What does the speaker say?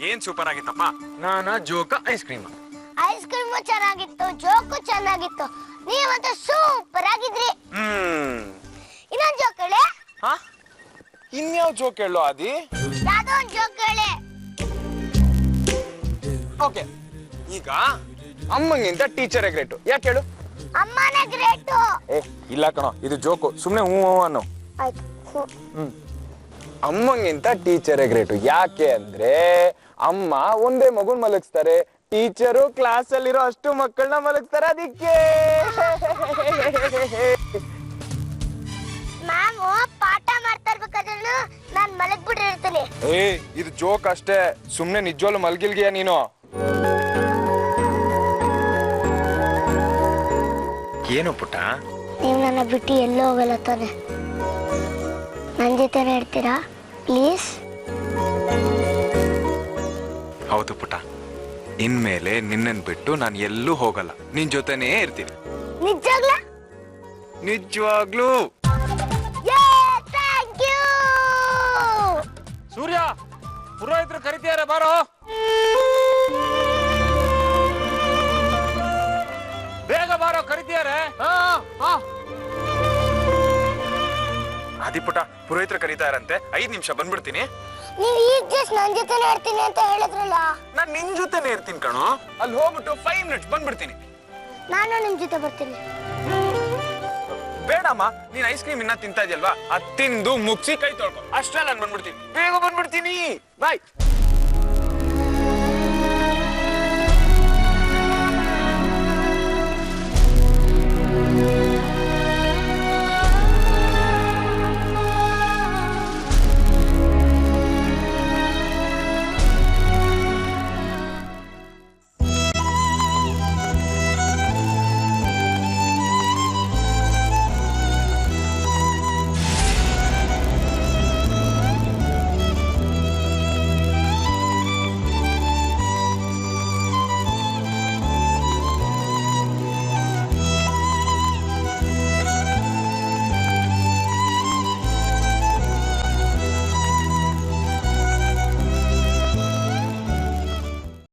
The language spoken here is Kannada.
ಏನ್ ಸೂಪರ್ ಆಗಿತ್ತಪ್ಪ. ನಾನ ಜೋಕ ಐಸ್ ಕ್ರೀಮ್ ಚೆನ್ನಾಗಿತ್ತು, ಜೋಕು ಚೆನ್ನಾಗಿತ್ತು. ನೀವಂತೂ ಸೂಪರ್ ಆಗಿದ್ರಿ. ಇನ್ನೊಂದ್ ಜೋಕ್ ಹೇಳಿ. ಇನ್ಯಾವ ಜೋಕ್ ಹೇಳೋ ಆದಿ? ಯಾವ್ದೋ ಒಂದ್ ಜೋಕ್ ಹೇಳಿ. ಓಕೆ, ಈಗ ಅಮ್ಮಂಗಿಂತ ಟೀಚರೇ ಗ್ರೇಟು. ಯಾಕೆ ಹೇಳು? ಅಮ್ಮನೇ ಗ್ರೇಟು. ಇಲ್ಲ ಕಣೋ, ಇದು ಜೋಕು. ಸುಮ್ನೆ ಹೂ ಅನ್ನೋ. ಆಯ್ತು. ಅಮ್ಮಂಗಿಂತ ಟೀಚರೇ ಗ್ರೇಟು. ಯಾಕೆ ಅಂದ್ರೆ ಅಮ್ಮ ಒಂದೇ ಮಗುನ್ ಮಲಗಿಸ್ತಾರೆ, ಟೀಚರು ಕ್ಲಾಸ್ ಅಲ್ಲಿರೋ ಅಷ್ಟು ಮಕ್ಕಳನ್ನ ಮಲಗಿಸ್ತಾರೆ. ಅದಕ್ಕೆ ಮ್ಯಾಮ್ ಪಾಠ ಮಾಡ್ತಾ ಇರ್ಬೇಕಾದ್ರೂ ನಾನ್ ಮಲಗ್ಬಿಟ್ಟಿರ್ತೀನಿ. ಇದು ಜೋಕ್ ಅಷ್ಟೇ, ಸುಮ್ನೆ ನಿಜವಾಗ್ಲೂ ಮಲ್ಗಿಲ್ಗಿಯ ನೀನು? ಏನು ಪುಟ್ಟ? ನೀವು ನನ್ನ ಬಿಟ್ಟು ಎಲ್ಲೋ ಹೋಗಲ್ಲ ತಾನೆ? ನನ್ನ ಜೊತೆನೇ ಇರ್ತೀರಾ ಪ್ಲೀಸ್? ಹೌದು ಪುಟ್ಟ, ಇನ್ಮೇಲೆ ನಿನ್ನನ್ ಬಿಟ್ಟು ನಾನು ಎಲ್ಲೂ ಹೋಗಲ್ಲ, ನಿನ್ ಜೊತೆನೇ ಇರ್ತೀನಿ. ನಿಜವಾಗ್ಲೂ? ನಿಜವಾಗ್ಲೂ. ಸೂರ್ಯ, ಪುರೋಹಿತರು ಕರಿತಿದ್ದಾರೆ, ಬಾರೋ. ಬೇಗ ಬಾರೋ, ಕರಿತಿದ್ದಾರೆ. ಆದಿಪುಟ, ಪುರೋಹಿತರು ಕರೀತಾರಂತೆ, 5 ನಿಮಿಷ ಬಂದ್ಬಿಡ್ತೀನಿ. ನೀವು ಈಗ ಜಸ್ಟ್ ನನ್ನ ಜೊತೆನೇ ಇರ್ತೀನಿ ಅಂತ ಹೇಳಿದ್ರಲ್ಲ. ನಾನ್ ನಿನ್ ಜೊತೆನೇ ಇರ್ತೀನಿ ಕಣೋ. ಅಲ್ಲಿ ಹೋಗ್ಬಿಟ್ಟು 5 ಮಿನಿಟ್ಸ್ ಬಂದ್ಬಿಡ್ತೀನಿ. ನಾನು ನಿಮ್ ಜೊತೆ ಬರ್ತೀನಿ. ಬೇಡಮ್ಮ, ನೀನ್ ಐಸ್ ಕ್ರೀಮ್ ಇನ್ನ ತಿಂತಾ ಇದೆಯಲ್ವಾ, ಅದ್ ತಿಂದು ಮುಗಿಸಿ ಕೈ ತೊಳ್ಕೊ, ಅಷ್ಟೇ ನಾನು ಬಂದ್ಬಿಡ್ತೀನಿ. ಬೇಗ ಬಂದ್ಬಿಡ್ತೀನಿ. ಬಾಯ್.